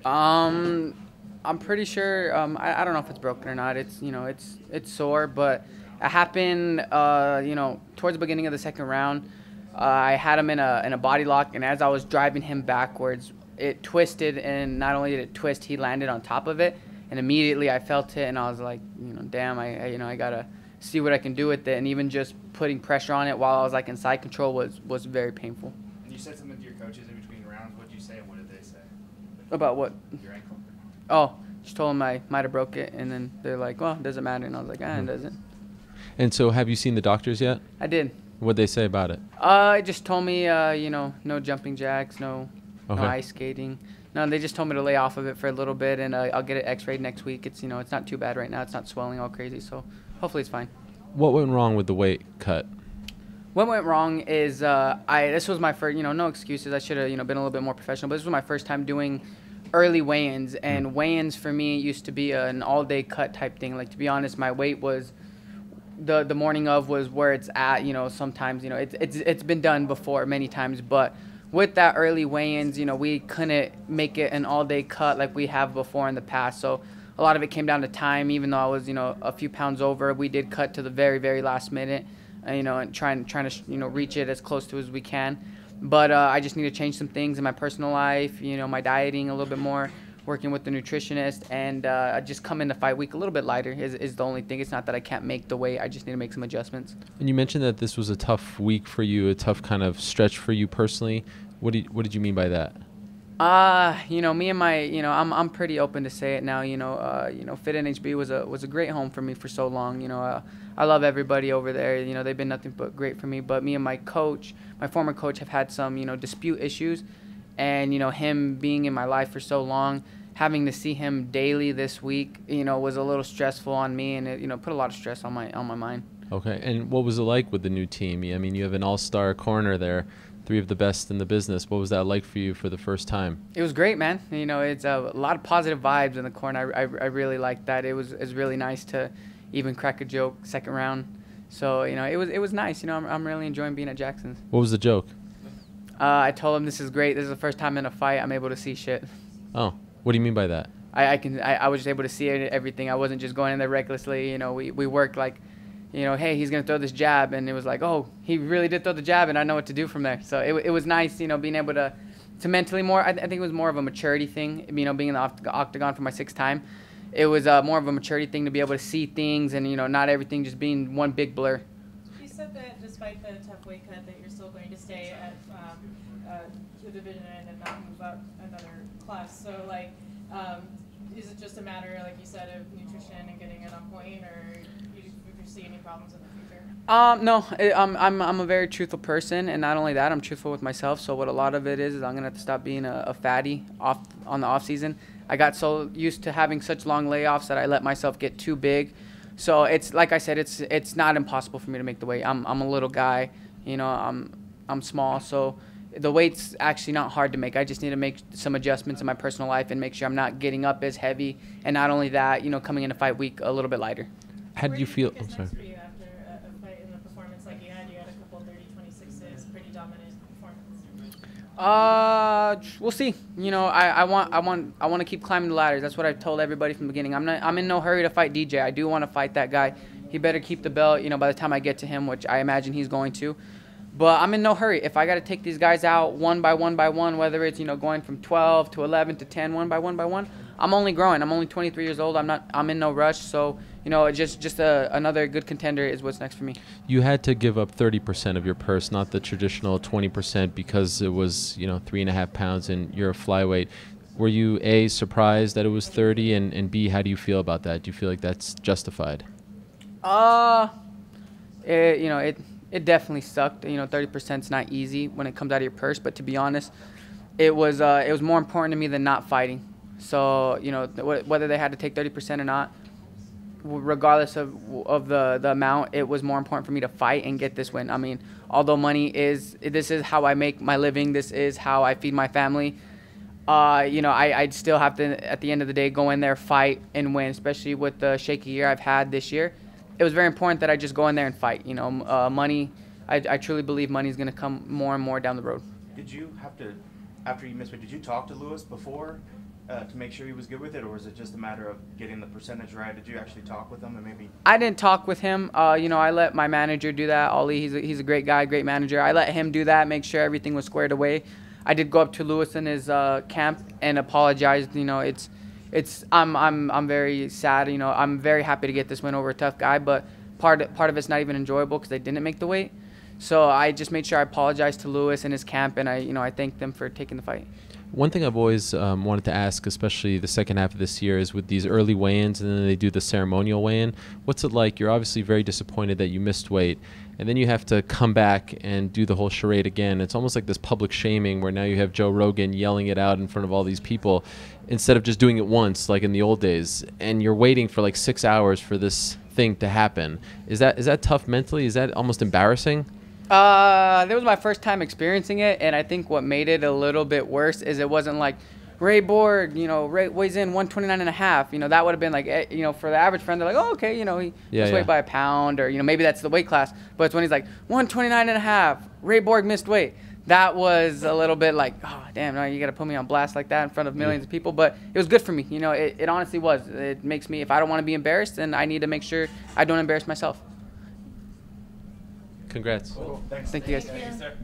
I'm pretty sure. I don't know if it's broken or not. It's it's sore, but it happened. Towards the beginning of the second round, I had him in a body lock, and as I was driving him backwards, it twisted, and not only did it twist, he landed on top of it, and immediately I felt it, and I was like, damn, I gotta see what I can do with it, and even just putting pressure on it while I was like in side control was very painful. And you said something to your coaches in between rounds. What did you say, and what did they say? About what? Your ankle. Oh, just told them I might have broke it, and then they're like, well, it doesn't matter, and I was like, it doesn't. And so have you seen the doctors yet? I did. What'd they say about it? It just told me, no jumping jacks, no Okay. ice skating. No, they just told me to lay off of it for a little bit, and I'll get it x-rayed next week. It's, it's not too bad right now. It's not swelling all crazy, so hopefully it's fine. What went wrong with the weight cut? What went wrong is this was my first, no excuses. I should have, been a little bit more professional, but this was my first time doing early weigh-ins, and weigh-ins for me used to be an all-day cut type thing. Like, to be honest, my weight was the morning of was where it's at. Sometimes, it's been done before many times, but with that early weigh-ins, we couldn't make it an all-day cut like we have before in the past. So a lot of it came down to time. Even though I was, a few pounds over, we did cut to the very, very last minute, and trying to, reach it as close to as we can. But I just need to change some things in my personal life, my dieting a little bit more, working with the nutritionist, and just come in the fight week a little bit lighter is the only thing. It's not that I can't make the weight. I just need to make some adjustments. And you mentioned that this was a tough week for you, a tough kind of stretch for you personally. What did you mean by that? Me and my, I'm pretty open to say it now. Fit NHB was a great home for me for so long. I love everybody over there. They've been nothing but great for me. But me and my coach, my former coach, have had some, dispute issues, and him being in my life for so long, having to see him daily this week, was a little stressful on me, and it, put a lot of stress on my mind. Okay, and what was it like with the new team? I mean, you have an all-star corner there. 3 of the best in the business. What was that like for you for the first time? It was great, man. It's a lot of positive vibes in the corner. I really liked that. It was really nice to even crack a joke second round. So it was nice. I'm really enjoying being at Jackson's. What was the joke? I told him this is great. This is the first time in a fight I'm able to see shit. Oh, what do you mean by that? I was just able to see everything. I wasn't just going in there recklessly. We worked like, hey, he's going to throw this jab. And it was like, oh, he really did throw the jab, and I know what to do from there. So it was nice, being able to mentally more. I think it was more of a maturity thing, being in the octagon for my 6th time. It was more of a maturity thing to be able to see things and, not everything just being one big blur. You said that despite the tough weight cut that you're still going to stay at the division and not move up another class. So, is it just a matter, like you said, of nutrition and getting it on point, or you see any problems in the future? No, I'm a very truthful person, and not only that, I'm truthful with myself. So what a lot of it is I'm gonna have to stop being a fatty on the off season. I got so used to having such long layoffs that I let myself get too big. So it's like I said, it's not impossible for me to make the weight. I'm a little guy, I'm small, so the weight's actually not hard to make. I just need to make some adjustments in my personal life and make sure I'm not getting up as heavy, and not only that, coming into fight week a little bit lighter. How did you feel? I'm sorry. For you after a fight in the performance like you had a couple 30-26s, pretty dominant performance. We'll see. I want to keep climbing the ladders. That's what I've told everybody from the beginning. I'm in no hurry to fight DJ. I do want to fight that guy. He better keep the belt, by the time I get to him, which I imagine he's going to. But I'm in no hurry. If I got to take these guys out one by one, whether it's, going from 12 to 11 to 10, one by one, I'm only growing. I'm only 23 years old. I'm in no rush. So, just another good contender is what's next for me. You had to give up 30% of your purse, not the traditional 20%, because it was, 3.5 pounds and you're a flyweight. Were you, A, surprised that it was 30, and B, how do you feel about that? Do you feel like that's justified? It definitely sucked. 30% is not easy when it comes out of your purse. But to be honest, it was more important to me than not fighting. So whether they had to take 30% or not, regardless of the amount, it was more important for me to fight and get this win. I mean, although this is how I make my living. This is how I feed my family. I'd still have to, at the end of the day, go in there, fight, and win. Especially with the shaky year I've had this year. It was very important that I just go in there and fight. Money, I truly believe money is going to come more and more down the road. Did you have to after you missed weight, did you talk to Louis before to make sure he was good with it, or was it just a matter of getting the percentage right? Did you actually talk with him and maybe? I didn't talk with him. You know, I let my manager do that. Ollie, he's a great guy, great manager. I let him do that, make sure everything was squared away. I did go up to Louis in his camp and apologized. You know, I'm very sad. You know, I'm very happy to get this win over a tough guy, but part of it's not even enjoyable because they didn't make the weight. So I just made sure I apologized to Louis and his camp, and I thanked them for taking the fight. One thing I've always wanted to ask, especially the second half of this year, is with these early weigh-ins and then they do the ceremonial weigh-in. What's it like? You're obviously very disappointed that you missed weight, and then you have to come back and do the whole charade again. It's almost like this public shaming where now you have Joe Rogan yelling it out in front of all these people instead of just doing it once like in the old days, and you're waiting for like 6 hours for this thing to happen. Is that tough mentally? Is that almost embarrassing? That was my first time experiencing it, and I think what made it a little bit worse is it wasn't like Ray Borg, you know, Ray weighs in 129.5. You know, that would have been like, you know, for the average friend, they're like, oh, okay, you know, he just weighed by a pound, or, you know, maybe that's the weight class. But it's when he's like 129.5, Ray Borg missed weight. That was a little bit like, oh, damn, no, you got to put me on blast like that in front of millions of people. But it was good for me. You know, it honestly was. It makes me, if I don't want to be embarrassed, then I need to make sure I don't embarrass myself. Congrats. Cool. Thanks. Thank you guys. Thank you. Sir.